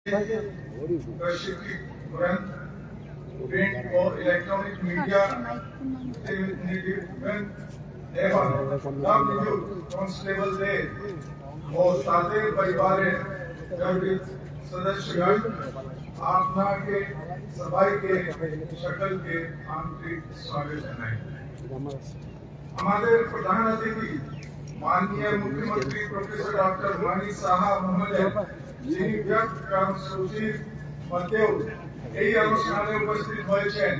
प्रशिक्षण प्रिंट और electronic media एवं नवनियुक्त कांस्टेबल दे और साथी परिवारें गर्वित सदस्यगण आपना के सभाई के शकल के आंतरिक स्वागत जनाएं। हमारे प्रधान अतिथि माननीय मुख्यमंत्री प्रोफेसर डॉक्टर मानी साहा महोदय যিনি ব্যক্ত কর্মসূচির মধ্যেও এই অনুষ্ঠানে উপস্থিত হয়েছেন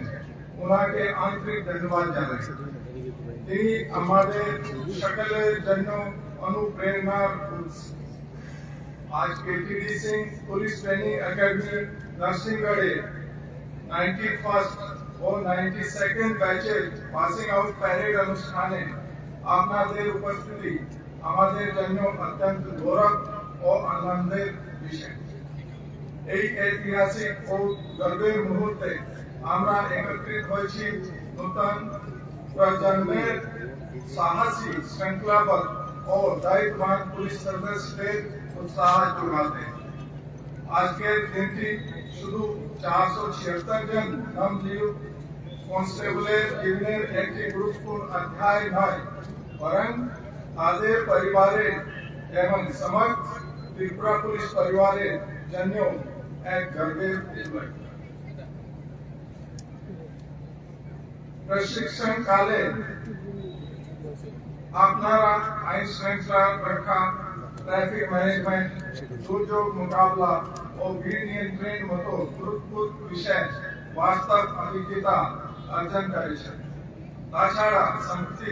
ওনাকে আন্তরিক ধন্যবাদ জানাই। তিনি আমাদের সকলের জন্য অনুপ্রেরণার উৎস। আজকে TD Singh police training academy নরসিংগড়ে 91st ও 92nd ব্যাচের পাসিং আউট প্যারেড অনুষ্ঠানে আপনাদের উপস্থিতি আমাদের জন্য অত্যন্ত গৌরব ও আনন্দের বিষয়। এই ঐতিহাসিক ও গর্বের মুহূর্তে আমরা একত্রিত হয়েছি নতুন প্রজন্মের সাহসী শৃঙ্খলাবদ্ধ ও দায়িত্ববান পুলিশ সদস্যদের উৎসাহ যোগাতে। আজকের দিনটি শুধু 476 জন নবনিযুক্ত কনস্টেবলের জীবনের একটি গুরুত্বপূর্ণ অধ্যায় নয়, বরং তাদের পরিবারের এবং সমগ্র ত্রিপুরা পুলিশ পরিবারের জন্য এক গর্বের বিষয়। প্রশিক্ষণ কালে আপনারা আইন শৃঙ্খলা রক্ষা, ট্রাফিক ম্যানেজমেন্ট, দুর্যোগ মোকাবিলা ও ভিড় নিয়ন্ত্রণের মতো গুরুত্বপূর্ণ বিষয়ে বাস্তব অভিজ্ঞতা অর্জন করেছেন। তাছাড়া সম্প্রতি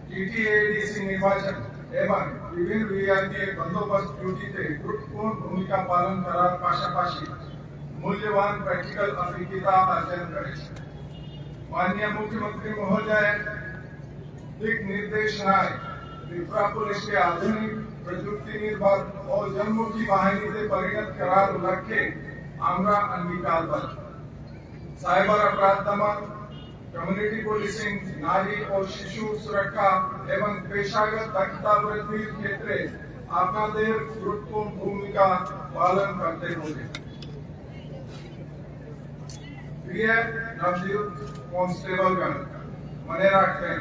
টিটিএডিসি নির্বাচন এবং বিভিন্ন বিভাগীয় বন্দোবস্ত ডিউটিতে গুরুত্বপূর্ণ ভূমিকা পালন করার পাশাপাশি মূল্যবান প্র্যাকটিক্যাল অভিজ্ঞতা অর্জন করেছেন। মাননীয় মুখ্যমন্ত্রী মহোদয়ের দিক নির্দেশনায় ত্রিপুরা পুলিশকে আধুনিক প্রযুক্তি নির্ভর ও জনমুখী বাহিনীতে পরিণত করার লক্ষ্যে আমরা অঙ্গীকারবদ্ধ। সাইবার অপরাধ দমন, कम्युनिटी पुलिसिंग, नारी और शिशु सुरक्षा एवं पेशागत दक्षता वृद्धि क्षेत्र आपनादेर गुरुत्वपूर्ण भूमिका पालन करते होंगे। प्रिय नवनियुक्त कॉन्स्टेबलगण, मने राखें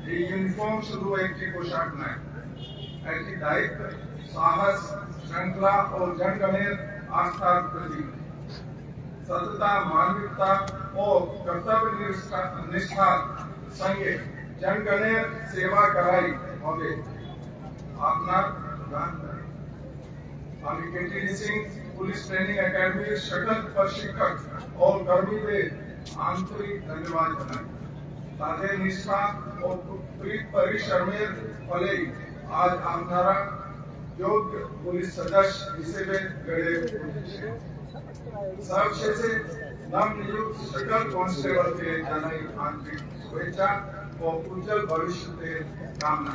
এই ইউনিফর্ম শুধু একটি পোশাক নয়, একটি দায়িত্ব, সাহস, শৃঙ্খলা ও জনগণের আস্থার প্রতীক। सतता, मानविकता और कर्तव्य निष्ठार संगे जनगणेर सेवा कराई होगे। अपना दान करें। আমি টিডি সিং পুলিশ ট্রেনিং একাডেমির সকল প্রশিক্ষক ও কর্মীদের আন্তরিক ধন্যবাদ জানাই। তাদের নিষ্ঠা ও পরিশ্রমের ফলে আজ আপনারা যোগ্য পুলিশ সদস্য হিসেবে গড়ে উঠেছেন। सबसे नवनियुक्त सकल कांस्टेबल के जानाई आंतरिक शुभेच्छा और उज्जवल भविष्य के कामना।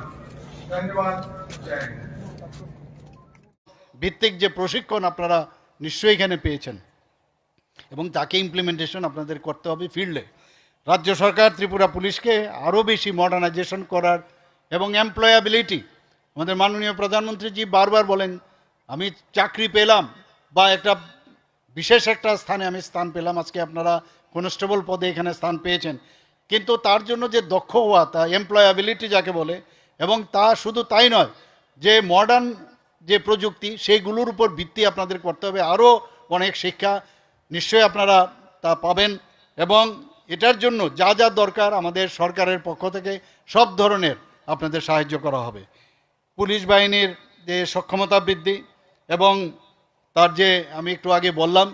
धन्यवाद। जय हिंद। ভিত্তিক যে প্রশিক্ষণ আপনারা নিশ্চয়ই এখানে পেয়েছেন এবং তাকে ইমপ্লিমেন্টেশন আপনাদের করতে হবে ফিল্ডে। রাজ্য সরকার ত্রিপুরা পুলিশকে আরও বেশি মডার্নাইজেশন করার এবং এমপ্লয়াবিলিটি, আমাদের মাননীয় প্রধানমন্ত্রীজি বারবার বলেন আমি চাকরি পেলাম বা একটা বিশেষ একটা স্থানে আমি স্থান পেলাম, আজকে আপনারা কনস্টেবল পদে এখানে স্থান পেয়েছেন, কিন্তু তার জন্য যে দক্ষ হওয়া, তা এমপ্লয়াবিলিটি যাকে বলে, এবং তা শুধু তাই নয় যে মডার্ন যে প্রযুক্তি সেইগুলোর উপর ভিত্তি আপনাদের করতে হবে। আরও অনেক শিক্ষা নিশ্চয়ই আপনারা তা পাবেন এবং এটার জন্য যা যা দরকার আমাদের সরকারের পক্ষ থেকে সব ধরনের আপনাদের সাহায্য করা হবে। পুলিশ বাহিনীর যে সক্ষমতা বৃদ্ধি এবং তার যে আমি একটু আগে বললাম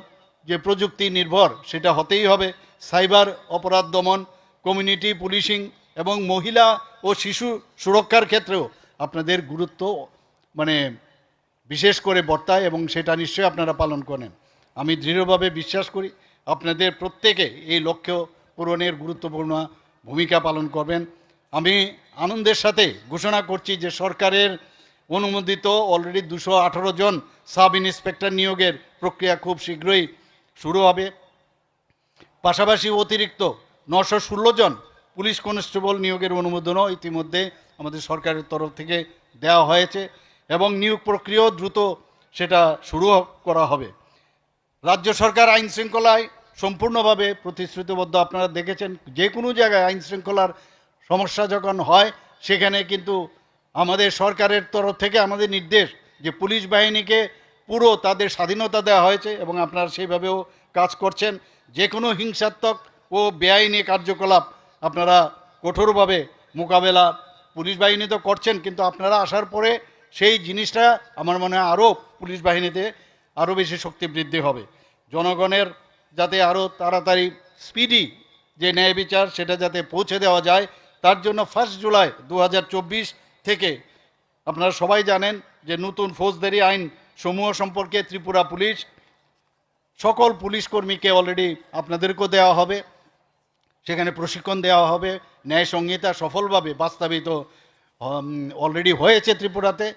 যে প্রযুক্তি নির্ভর, সেটা হতেই হবে। সাইবার অপরাধ দমন, কমিউনিটি পুলিশিং এবং মহিলা ও শিশু সুরক্ষার ক্ষেত্রেও আপনাদের গুরুত্ব বিশেষ করে বর্তায় এবং সেটা নিশ্চয়ই আপনারা পালন করেন। আমি দৃঢ়ভাবে বিশ্বাস করি আপনাদের প্রত্যেকে এই লক্ষ্য পূরণের গুরুত্বপূর্ণ ভূমিকা পালন করবেন। আমি আনন্দের সাথে ঘোষণা করছি যে সরকারের অনুমোদিত অলরেডি 218 জন সাব ইন্সপেক্টর নিয়োগের প্রক্রিয়া খুব শীঘ্রই শুরু হবে। পাশাপাশি অতিরিক্ত 916 জন পুলিশ কনস্টেবল নিয়োগের অনুমোদনও ইতিমধ্যে আমাদের সরকারের তরফ থেকে দেওয়া হয়েছে এবং নিয়োগ প্রক্রিয়াও দ্রুত সেটা শুরু করা হবে। রাজ্য সরকার আইন শৃঙ্খলায় সম্পূর্ণভাবে প্রতিশ্রুতিবদ্ধ। আপনারা দেখেছেন যে কোনো জায়গায় আইন শৃঙ্খলার সমস্যা যখন হয় সেখানে কিন্তু আমাদের সরকারের তরফ থেকে আমাদের নির্দেশ যে পুলিশ বাহিনীকে পুরো তাদের স্বাধীনতা দেওয়া হয়েছে এবং আপনারা সেইভাবেও কাজ করছেন। যে কোনো হিংসাত্মক ও বেআইনি কার্যকলাপ আপনারা কঠোরভাবে মোকাবেলা পুলিশ বাহিনী তো করছেন, কিন্তু আপনারা আসার পরে সেই জিনিসটা আমার মনে হয় আরও পুলিশ বাহিনীতে আরও বেশি শক্তি বৃদ্ধি হবে। জনগণের যাতে আরও তাড়াতাড়ি স্পিডি যে ন্যায় বিচার সেটা যাতে পৌঁছে দেওয়া যায়, তার জন্য 1 জুলাই 2024 থেকে আপনারা সবাই জানেন যে নতুন ফৌজদারি আইন সমূহ সম্পর্কে ত্রিপুরা পুলিশ সকল পুলিশ কর্মীকে অলরেডি আপনাদেরকেও দেওয়া হবে, সেখানে প্রশিক্ষণ দেওয়া হবে। ন্যায় সংহিতা সফলভাবে বাস্তবায়িত অলরেডি হয়েছে ত্রিপুরাতে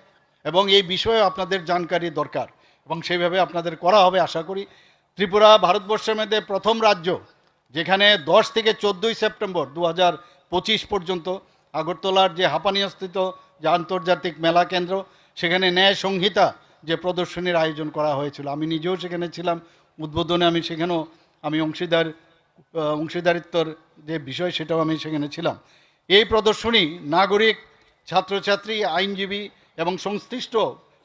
এবং এই বিষয়ে আপনাদের জানকারি দরকার এবং সেইভাবে আপনাদের করা হবে আশা করি। ত্রিপুরা ভারতবর্ষের মধ্যে প্রথম রাজ্য যেখানে 10 থেকে 14 সেপ্টেম্বর 2025 পর্যন্ত আগরতলার যে হাঁপানিয়াস্থিত যে আন্তর্জাতিক মেলা কেন্দ্র সেখানে ন্যায় সংহিতা যে প্রদর্শনীর আয়োজন করা হয়েছিল। আমি নিজেও সেখানে ছিলাম উদ্বোধনে, আমি সেখানেও আমি অংশীদারিত্বর যে বিষয় সেটাও আমি সেখানে ছিলাম। এই প্রদর্শনী নাগরিক, ছাত্রছাত্রী, আইনজীবী এবং সংশ্লিষ্ট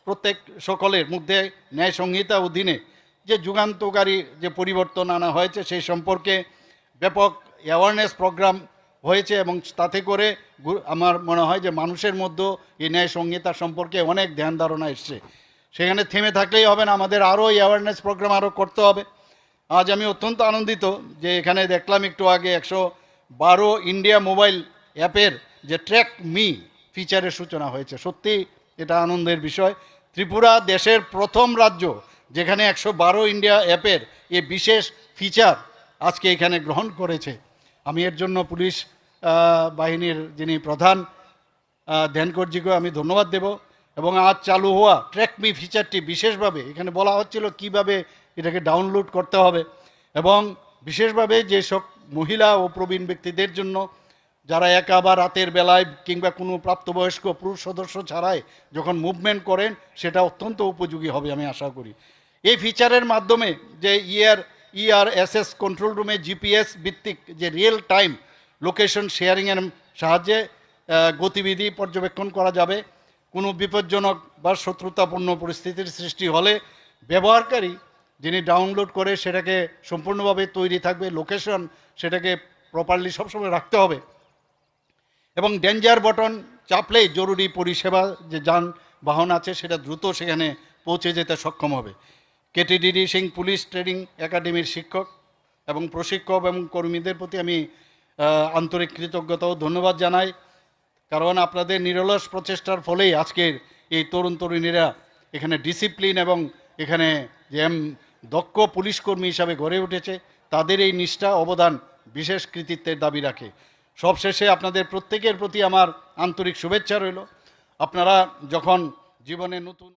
প্রত্যেক সকলের মধ্যে ন্যায় সংহিতা অধীনে যে যুগান্তকারী যে পরিবর্তন আনা হয়েছে সেই সম্পর্কে ব্যাপক অ্যাওয়ারনেস প্রোগ্রাম হয়েছে এবং তাতে করে আমার মনে হয় যে মানুষের মধ্যে এই ন্যায় সংহিতা সম্পর্কে অনেক ধ্যান ধারণা এসছে। সেখানে থেমে থাকলেই হবে না, আমাদের আরও অ্যাওয়ারনেস প্রোগ্রাম আরও করতে হবে। আজ আমি অত্যন্ত আনন্দিত যে এখানে দেখলাম একটু আগে 112 ইন্ডিয়া মোবাইল অ্যাপের যে ট্র্যাক মি ফিচারের সূচনা হয়েছে। সত্যি এটা আনন্দের বিষয়। ত্রিপুরা দেশের প্রথম রাজ্য যেখানে 112 ইন্ডিয়া অ্যাপের এই বিশেষ ফিচার আজকে এখানে গ্রহণ করেছে। আমি এর জন্য পুলিশ বাহিনীর যিনি প্রধান ধ্যানকরজিকেও আমি ধন্যবাদ দেব। এবং আজ চালু হওয়া ট্র্যাক মি ফিচারটি বিশেষভাবে এখানে বলা হচ্ছিল কিভাবে এটাকে ডাউনলোড করতে হবে এবং বিশেষভাবে যেসব মহিলা ও প্রবীণ ব্যক্তিদের জন্য যারা একা বা রাতের বেলায় কিংবা কোনো প্রাপ্তবয়স্ক পুরুষ সদস্য ছাড়াই যখন মুভমেন্ট করেন সেটা অত্যন্ত উপযোগী হবে আমি আশা করি। এই ফিচারের মাধ্যমে যে ERSS কন্ট্রোল রুমে জিপিএস ভিত্তিক যে রিয়েল টাইম লোকেশন শেয়ারিংয়ের সাহায্যে গতিবিধি পর্যবেক্ষণ করা যাবে। কোনো বিপজ্জনক বা শত্রুতাপূর্ণ পরিস্থিতির সৃষ্টি হলে ব্যবহারকারী যিনি ডাউনলোড করে সেটাকে সম্পূর্ণভাবে তৈরি থাকবে লোকেশন, সেটাকে প্রপারলি সবসময় রাখতে হবে এবং ডেঞ্জার বটন চাপলেই জরুরি পরিষেবা যে যানবাহন আছে সেটা দ্রুত সেখানে পৌঁছে যেতে সক্ষম হবে। কেটিডিডি সিং পুলিশ ট্রেনিং একাডেমির শিক্ষক এবং প্রশিক্ষক এবং কর্মীদের প্রতি আমি আন্তরিক কৃতজ্ঞতা ও ধন্যবাদ জানাই, কারণ আপনাদের নিরলস প্রচেষ্টার ফলেই আজকের এই তরুণ তরুণীরা এখানে ডিসিপ্লিন এবং এখানে যে দক্ষ পুলিশ কর্মী হিসাবে গড়ে উঠেছে। তাদের এই নিষ্ঠা অবদান বিশেষ কৃতিত্বের দাবি রাখে। সবশেষে আপনাদের প্রত্যেকের প্রতি আমার আন্তরিক শুভেচ্ছা রইল। আপনারা যখন জীবনে নতুন